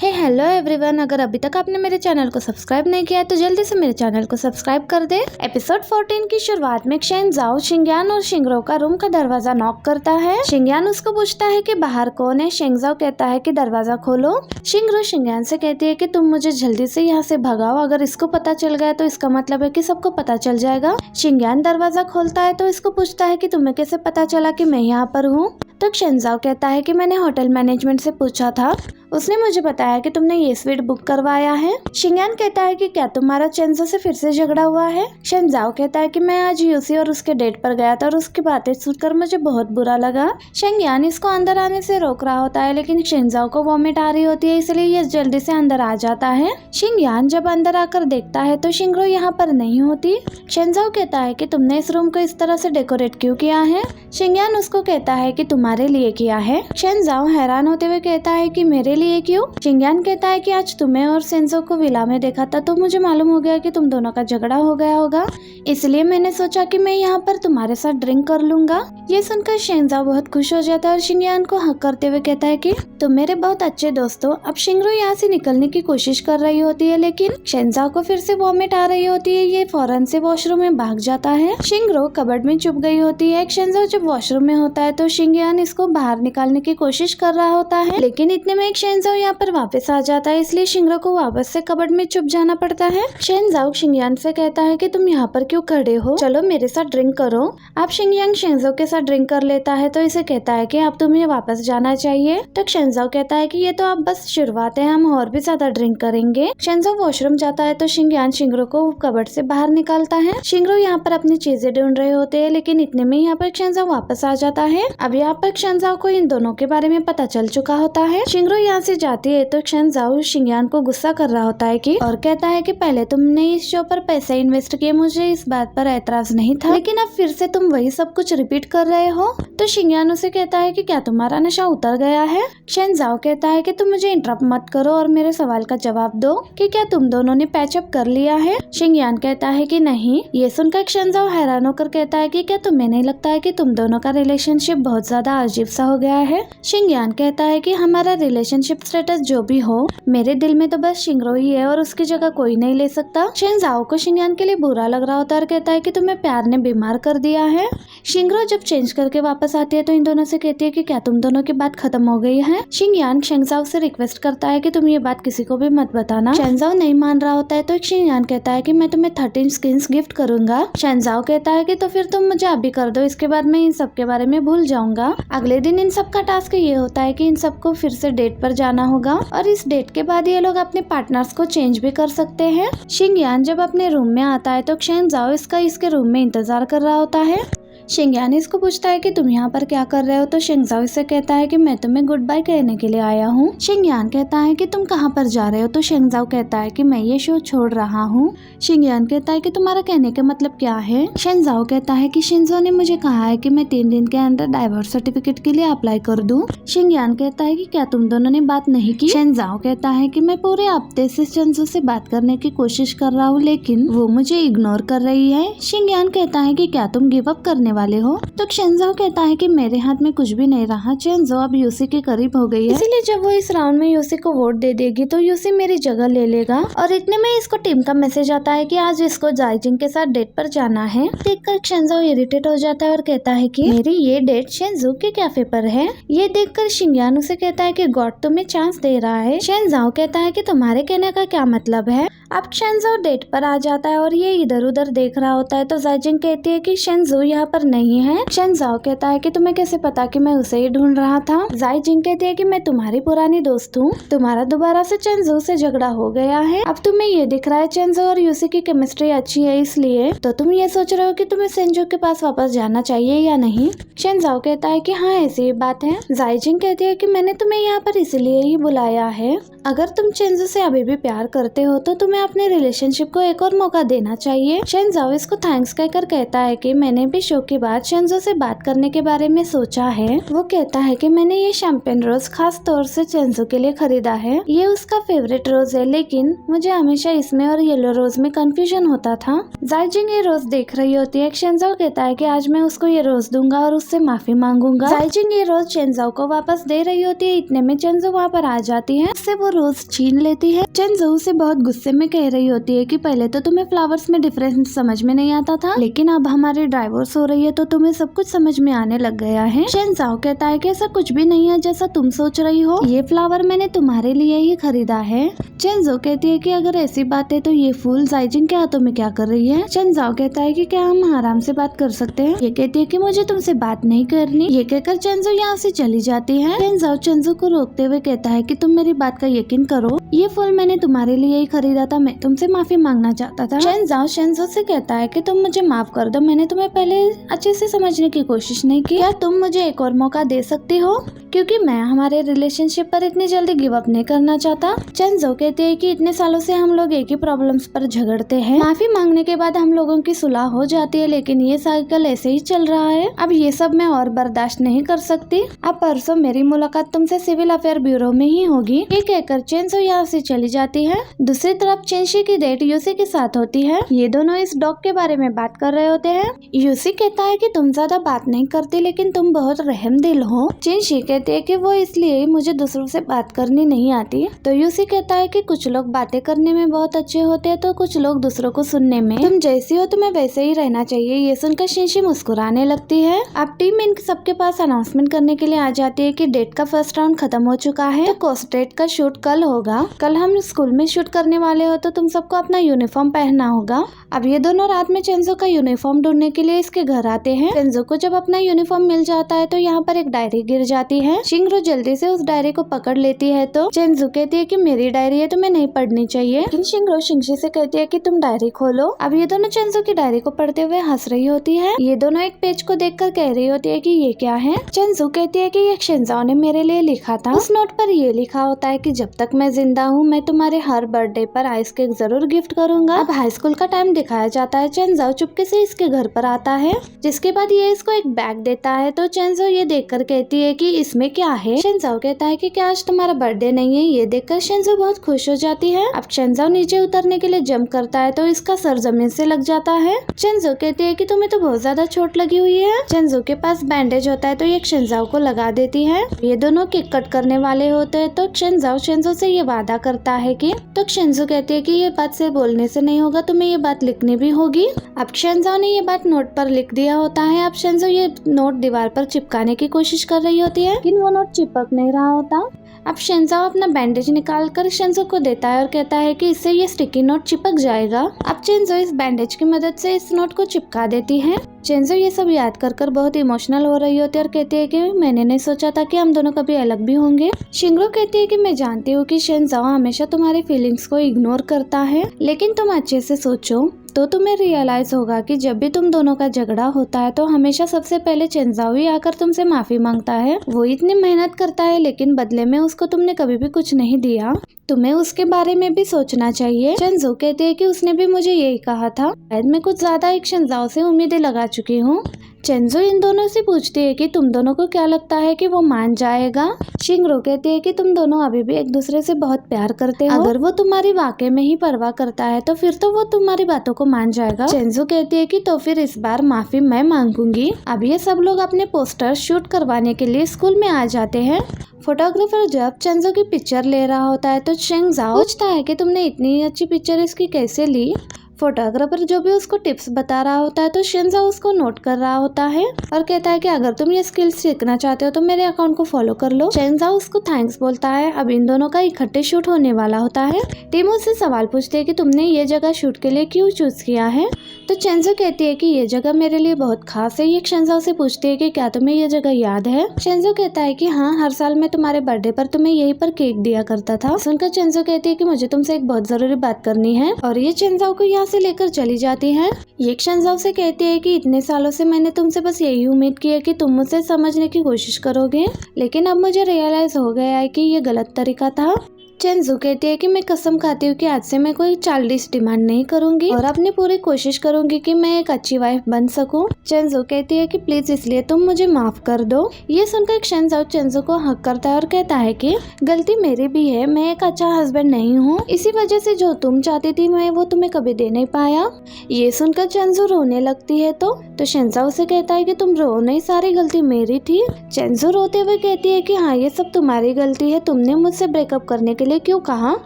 Hello everyone, अगर अभी तक आपने मेरे चैनल को सब्सक्राइब नहीं किया है तो जल्दी से मेरे चैनल को सब्सक्राइब कर दे। एपिसोड 14 की शुरुआत में शेन जाओ शिंगयान और शिंगरो का रूम का दरवाजा नॉक करता है। शिंगयान उसको पूछता है कि बाहर कौन है। शेन जाओ कहता है कि दरवाजा खोलो। शिंगरो शिंगयान से कहती है कि तुम मुझे जल्दी से यहाँ से भगाओ, अगर इसको पता चल गया तो इसका मतलब है कि सबको पता चल जाएगा। शिंगयान दरवाजा खोलता है तो इसको पूछता है कि तुम्हें कैसे पता चला कि मैं यहाँ पर हूँ। तो शेन जाओ कहता है कि मैंने होटल मैनेजमेंट से पूछा था, उसने मुझे बताया कि तुमने ये स्वीट बुक करवाया है। शिंगयान कहता है कि क्या तुम्हारा चेंजो से फिर से झगड़ा हुआ है। शेन जाओ कहता है कि मैं आज यूसी और उसके डेट पर गया था और उसकी बातें सुनकर मुझे बहुत बुरा लगा। शिंगयान इसको अंदर आने से रोक रहा होता है, लेकिन शेन जाओ को वॉमिट आ रही होती है, इसलिए ये जल्दी से अंदर आ जाता है। शिंगयान जब अंदर आकर देखता है तो शिंगरो यहाँ पर नहीं होती। शेन जाओ कहता है कि तुमने इस रूम को इस तरह से डेकोरेट क्यों किया है। शिंगयान उसको कहता है कि तुम्हारे लिए किया है। शेन जाओ हैरान होते हुए कहता है कि मेरे लिए क्यों। शिंगयान कहता है कि आज तुम्हें और सेंजो को विला में देखा था तो मुझे मालूम हो गया कि तुम दोनों का झगड़ा हो गया होगा, इसलिए मैंने सोचा कि मैं यहाँ पर तुम्हारे साथ ड्रिंक कर लूंगा। ये सुनकर शेन जाओ बहुत खुश हो जाता है और शिंगयान को हक करते हुए कहता है कि तुम मेरे बहुत अच्छे दोस्त हो। अब शिंगरो यहाँ से निकलने की कोशिश कर रही होती है, लेकिन शेन जाओ को फिर से वॉमिट आ रही होती है। ये फौरन से वॉशरूम में भाग जाता है। शिंगरो कबर्ड में छुप गई होती है। शेन जाओ जब वॉशरूम में होता है तो शिंगयान इसको बाहर निकालने की कोशिश कर रहा होता है, लेकिन इतने में एक शेन जाओ यहाँ पर वापस आ जाता है, इसलिए शिंगरो को वापस से कबर्ड में छुप जाना पड़ता है। शेन जाओ शिंगयान से कहता है कि तुम यहाँ पर क्यों खड़े हो, चलो मेरे साथ ड्रिंक करो। अब शिंगयान शेंजो के साथ ड्रिंक कर लेता है तो इसे कहता है कि अब तुम्हें वापस जाना चाहिए। तो शेंजो कहता है कि ये तो अब बस शुरुआत है, हम और भी ज्यादा ड्रिंक करेंगे। शेंजो वॉशरूम जाता है तो शिंगयान शिंगरो को कबर्ड से बाहर निकालता है। शिंगरो यहाँ पर अपनी चीजें ढूंढ रहे होते हैं, लेकिन इतने में यहाँ पर शेंजो वापस आ जाता है। अब यहाँ पर शेंजो को इन दोनों के बारे में पता चल चुका होता है। शिंगरो यहाँ से जाती है तो शेन जाओ शिंगयान को गुस्सा कर रहा होता है कि और कहता है कि पहले तुमने इस शो पर पैसे इन्वेस्ट किए, मुझे इस बात पर एतराज नहीं था, लेकिन अब फिर से तुम वही सब कुछ रिपीट कर रहे हो। तो शिंगयान उसे कहता है कि क्या तुम्हारा नशा उतर गया है। शेन जाओ कहता है कि तुम मुझे इंटरप्ट मत करो और मेरे सवाल का जवाब दो कि क्या तुम दोनों ने पैचअप कर लिया है। शिंगयान कहता है कि नहीं। ये सुनकर शेन जाओ हैरान होकर कहता है कि क्या तुम्हें नहीं लगता है कि तुम दोनों का रिलेशनशिप बहुत ज्यादा अजीब सा हो गया है। शिंगयान कहता है कि हमारा रिलेशनशिप स्टेटस जो भी हो, मेरे दिल में तो बस शिंगरो ही है और उसकी जगह कोई नहीं ले सकता। शेन जाओ को शिंगयान के लिए बुरा लग रहा होता है और कहता है कि तुम्हें प्यार ने बीमार कर दिया है। शिंगरो जब चेंज करके वापस आती है तो इन दोनों से कहती है कि क्या तुम दोनों की बात खत्म हो गई है। शिंगयान शेन जाओ से रिक्वेस्ट करता है कि तुम ये बात किसी को भी मत बताना। शेन जाओ नहीं मान रहा होता है तो शिंगयान कहता है कि मैं तुम्हें 13 स्किन्स गिफ्ट करूंगा। शेन जाओ कहता है कि तो फिर तुम मुझे अभी कर दो, इसके बाद मैं इन सब के बारे में भूल जाऊंगा। अगले दिन इन सब का टास्क ये होता है कि इन सबको फिर से डेट पर जाना होगा और इस डेट के बाद ये लोग अपने पार्टनर्स को चेंज भी कर सकते हैं। शिंगयान जब अपने रूम में आता है तो शेन जाओ इसके रूम में इंतजार कर रहा होता है। शिंगयान इसको पूछता है कि तुम यहाँ पर क्या कर रहे हो, तो शेन जाओ इससे कहता है कि मैं तुम्हें गुड बाय कहने के लिए आया हूँ। शिंगयान कहता है कि तुम कहाँ पर जा रहे हो, तो शेन जाओ कहता है कि मैं ये शो छोड़ रहा हूँ। शिंगयान कहता है कि तुम्हारा कहने का मतलब क्या है। शेन जाओ कहता है कि शिंजो ने मुझे कहा है कि मैं 3 दिन के अंदर डाइवोर्स सर्टिफिकेट के लिए अप्लाई कर दूं। शिंगयान कहता है कि क्या तुम दोनों ने बात नहीं की। शेन जाओ कहता है कि मैं पूरे हफ्ते से शिंजो से बात करने की कोशिश कर रहा हूँ, लेकिन वो मुझे इग्नोर कर रही है। शिंगयान कहता है कि क्या तुम गिव अप करने वाले हो, तो शेन जाओ कहता है कि मेरे हाथ में कुछ भी नहीं रहा। शेन जाओ अब यूसी के करीब हो गई है, इसीलिए जब वो इस राउंड में यूसी को वोट दे देगी तो यूसी मेरी जगह ले लेगा। और इतने में इसको टीम का मैसेज आता है कि आज इसको जाइजिंग के साथ डेट पर जाना है। देखकर शेन जाओ इरिटेट हो जाता है और कहता है कि मेरी ये डेट शेनजू के कैफे पर है। ये देखकर शिंगयान उसे कहता है कि गॉड तुम्हें चांस दे रहा है। शेन जाओ कहता है कि तुम्हारे कहने का क्या मतलब है। अब शेन जाओ डेट पर आ जाता है और ये इधर उधर देख रहा होता है तो जाइजिंग कहती है कि शेनजू यहाँ पर नहीं है। शेन जाओ कहता है कि तुम्हें कैसे पता कि मैं उसे ही ढूंढ रहा था। जाइजिंग कहती है कि मैं तुम्हारी पुरानी दोस्त हूँ, तुम्हारा दोबारा से शेनजू से झगड़ा हो गया है। अब तुम्हें ये दिख रहा है शेनजू और यूसी की केमिस्ट्री अच्छी है, इसलिए तो तुम ये सोच रहे हो कि तुम्हें सेंजू के पास वापस जाना चाहिए या नहीं। शेन जाओ कहता है कि हाँ ऐसी बात है। जाइजिंग कहती है कि मैंने तुम्हें यहाँ पर इसलिए ही बुलाया है, अगर तुम शेनजू से अभी भी प्यार करते हो तो तुम्हें अपने रिलेशनशिप को एक और मौका देना चाहिए। शेनज़ाओ इसको थैंक्स कहकर कहता है कि मैंने भी शो के बाद शेनज़ो से बात करने के बारे में सोचा है। वो कहता है कि मैंने ये शैंपेन रोज खास तौर से शेनज़ो के लिए खरीदा है। ये उसका फेवरेट रोज है, लेकिन मुझे हमेशा इसमें और येलो रोज में कंफ्यूजन होता था। जाइजिंग ये रोज देख रही होती है। शेनज़ो कहता है कि आज मैं उसको ये रोज दूंगा और उससे माफी मांगूंगा। जाइजिंग ये रोज शेनज़ो को वापस दे रही होती है। इतने में शेनज़ो वहाँ पर आ जाती है, उससे वो रोज छीन लेती है। शेनज़ो उसे बहुत गुस्से में कह रही होती है कि पहले तो तुम्हें फ्लावर्स में डिफरेंस समझ में नहीं आता था, लेकिन अब हमारी डाइवोर्स हो रही है तो तुम्हें सब कुछ समझ में आने लग गया है। शेनज़ो कहता है कि ऐसा कुछ भी नहीं है जैसा तुम सोच रही हो, ये फ्लावर मैंने तुम्हारे लिए ही खरीदा है। शेनज़ो कहती है कि अगर ऐसी बात है तो ये फूल जाइजिंग के हाथों में क्या कर रही है। शेनज़ो कहता है कि क्या हम आराम से बात कर सकते हैं। ये कहती है कि मुझे तुमसे बात नहीं करनी। ये कहकर शेनज़ो यहाँ से चली जाती है। शेनज़ो को रोकते हुए कहता है कि तुम मेरी बात का यकीन करो, ये फूल मैंने तुम्हारे लिए ही खरीदा था, मैं तुमसे माफी मांगना चाहता था। शेनज़ो से कहता है कि तुम मुझे माफ कर दो, मैंने तुम्हें पहले अच्छे से समझने की कोशिश नहीं की। क्या तुम मुझे एक और मौका दे सकती हो, क्योंकि मैं हमारे रिलेशनशिप पर इतनी जल्दी गिव अप नहीं करना चाहता। शेनज़ो कहते हैं कि इतने सालों से हम लोग एक ही प्रॉब्लम्स पर झगड़ते हैं। माफी मांगने के बाद हम लोगों की सुलह हो जाती है, लेकिन ये साइकिल ऐसे ही चल रहा है। अब ये सब मैं और बर्दाश्त नहीं कर सकती। अब परसों मेरी मुलाकात तुमसे सिविल अफेयर ब्यूरो में ही होगी। ये कहकर शेनज़ो यहाँ से चली जाती है। दूसरी तरफ चेंशी की डेट यूसी के साथ होती है। ये दोनों इस डॉग के बारे में बात कर रहे होते हैं। यूसी कहता है कि तुम ज्यादा बात नहीं करती, लेकिन तुम बहुत रहमदिल हो। चेंशी कहती है कि वो इसलिए मुझे दूसरों से बात करनी नहीं आती। तो यूसी कहता है कि कुछ लोग बातें करने में बहुत अच्छे होते हैं, तो कुछ लोग दूसरों को सुनने में। तुम जैसी हो तुम्हें वैसे ही रहना चाहिए। ये सुनकर चेंशी मुस्कुराने लगती है। अब टीम इन सबके पास अनाउंसमेंट करने के लिए आ जाती है कि डेट का फर्स्ट राउंड खत्म हो चुका है, तो कोस्टेट का शूट कल होगा। कल हम स्कूल में शूट करने वाले हो, तो तुम सबको अपना यूनिफॉर्म पहनना होगा। अब ये दोनों रात में शेनज़ो का यूनिफॉर्म ढूंढने के लिए इसके घर आते हैं। शेनज़ो को जब अपना यूनिफॉर्म मिल जाता है तो यहाँ पर एक डायरी गिर जाती है। शिंगरो जल्दी से उस डायरी को पकड़ लेती है, तो शेनज़ो कहती है कि मेरी डायरी है, तुम्हें नहीं पढ़नी चाहिए। लेकिन शिंगरो शिंगशी से कहती है कि तुम डायरी खोलो। अब ये दोनों शेनज़ो की डायरी को पढ़ते हुए हंस रही होती है। ये दोनों एक पेज को देखकर कह रही होती है कि ये क्या है। शेनज़ो कहती है कि ये शेनज़ो ने मेरे लिए लिखा था। उस नोट पर ये लिखा होता है कि जब तक मैं जिंदा हूँ मैं तुम्हारे हर बर्थडे पर आइस केक जरूर गिफ्ट करूंगा। अब हाई स्कूल का टाइम दिखाया जाता है। शेनज़ो चुपके से इसके घर पर आता है, जिसके बाद ये इसको एक बैग देता है। तो शेनज़ो ये देखकर कहती है कि इसमें क्या है। शेनज़ो कहता है कि क्या आज तुम्हारा बर्थडे नहीं है। ये देखकर शेनज़ो बहुत खुश हो जाती है। अब शेनज़ो नीचे उतरने के लिए जंप करता है, तो इसका सर जमीन से लग जाता है। शेनज़ो कहती है कि तुम्हें तो बहुत ज्यादा चोट लगी हुई है। शेनज़ो के पास बैंडेज होता है, तो ये शेनज़ो को लगा देती है। ये दोनों केक कट करने वाले होते हैं, तो शेनज़ो से ये वादा करता है कि, तो शेनज़ो कहती है कि ये बात सिर्फ बोलने से नहीं होगा, तुम्हें ये बात लिखनी भी होगी। अब शेनज़ो ने ये बात नोट पर लिख दिया होता है। अब शेनज़ो ये नोट दीवार पर चिपकाने की कोशिश कर रही होती है, लेकिन वो नोट चिपक नहीं रहा होता। अब शेनज़ो अपना बैंडेज निकाल कर शेनज़ो को देता है और कहता है कि इससे ये स्टिकी नोट चिपक जाएगा। अब शेनज़ो इस बैंडेज की मदद से इस नोट को चिपका देती है। शेनज़ो ये सब याद कर बहुत इमोशनल हो रही होती है और कहती है कि मैंने नहीं सोचा था कि हम दोनों कभी अलग भी होंगे। शिंगरो कहती है कि मैं जानती हूँ कि शेनज़ो हमेशा तुम्हारी फीलिंग्स को इग्नोर करता है, लेकिन तुम अच्छे से सोचो तो तुम्हें रियलाइज होगा कि जब भी तुम दोनों का झगड़ा होता है तो हमेशा सबसे पहले शेनज़ो ही आकर तुमसे माफी मांगता है। वो इतनी मेहनत करता है, लेकिन बदले में उसको तुमने कभी भी कुछ नहीं दिया। तुम्हें उसके बारे में भी सोचना चाहिए। शेनज़ो कहते हैं कि उसने भी मुझे यही कहा था। शायद मैं कुछ ज्यादा एक शेनज़ो से उम्मीदें लगा चुकी हूँ। शेनज़ो इन दोनों से पूछती है कि तुम दोनों को क्या लगता है कि वो मान जाएगा। शिंगरो कहती है कि तुम दोनों अभी भी एक दूसरे से बहुत प्यार करते हो। अगर वो तुम्हारी वाकई में ही परवाह करता है तो फिर तो वो तुम्हारी बातों को मान जाएगा। शेनज़ो कहती है कि तो फिर इस बार माफी मैं मांगूंगी। अब ये सब लोग अपने पोस्टर शूट करवाने के लिए स्कूल में आ जाते हैं। फोटोग्राफर जब शेनज़ो की पिक्चर ले रहा होता है तो शेनज़ो पूछता है कि तुमने इतनी अच्छी पिक्चर इसकी कैसे ली। फोटोग्राफर जो भी उसको टिप्स बता रहा होता है तो शेनज़ो उसको नोट कर रहा होता है और कहता है कि अगर तुम ये स्किल सीखना चाहते हो तो मेरे अकाउंट को फॉलो कर लो। शेनज़ो उसको थैंक्स बोलता है। अब इन दोनों का इकट्ठे शूट होने वाला होता है। टीम उससे सवाल पूछती है कि तुमने ये जगह शूट के लिए क्यों चूज किया है। तो शेनज़ो कहती है कि ये जगह मेरे लिए बहुत खास है। ये शेनज़ो से पूछती है कि क्या तुम्हें ये जगह याद है। शेनज़ो कहता है कि हाँ, हर साल मैं तुम्हारे बर्थडे पर तुम्हें यहीं पर केक दिया करता था। सुनकर शेनज़ो कहती है कि मुझे तुमसे एक बहुत जरूरी बात करनी है, और ये शेनज़ो को यहाँ से लेकर चली जाती है। ये शेनज़ो से कहती है कि इतने सालों से मैंने तुमसे बस यही उम्मीद की है कि तुम मुझसे समझने की कोशिश करोगे, लेकिन अब मुझे रियलाइज हो गया है कि ये गलत तरीका था। चेंजू कहती है कि मैं कसम खाती हूँ कि आज से मैं कोई चाइल्डिश डिमांड नहीं करूंगी और अपनी पूरी कोशिश करूंगी कि मैं एक अच्छी वाइफ बन सकूं। चेंजू कहती है कि प्लीज इसलिए तुम मुझे माफ कर दो। ये सुनकर शेनजाओ चेंजू को हक करता है और कहता है कि गलती मेरी भी है, मैं एक अच्छा हस्बैंड नहीं हूँ, इसी वजह से जो तुम चाहती थी मैं वो तुम्हें कभी दे नहीं पाया। ये सुनकर चेंजू रोने लगती है तो शेनजाओ से कहता है कि तुम रो नहीं, सारी गलती मेरी थी। चेंजू रोते हुए कहती है कि हाँ ये सब तुम्हारी गलती है, तुमने मुझसे ब्रेकअप करने के लिए क्यों कहा,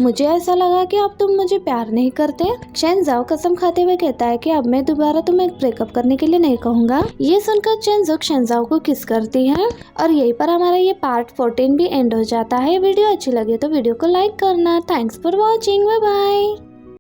मुझे ऐसा लगा कि अब तुम मुझे प्यार नहीं करते। शेनजाओ कसम खाते हुए कहता है कि अब मैं दोबारा तुम्हें ब्रेकअप करने के लिए नहीं कहूंगा। ये सुनकर चेंजू शेनजाओ को किस करती है और यहीं पर हमारा ये पार्ट 14 भी एंड हो जाता है। वीडियो अच्छी लगे तो वीडियो को लाइक करना। Thanks for watching, bye bye.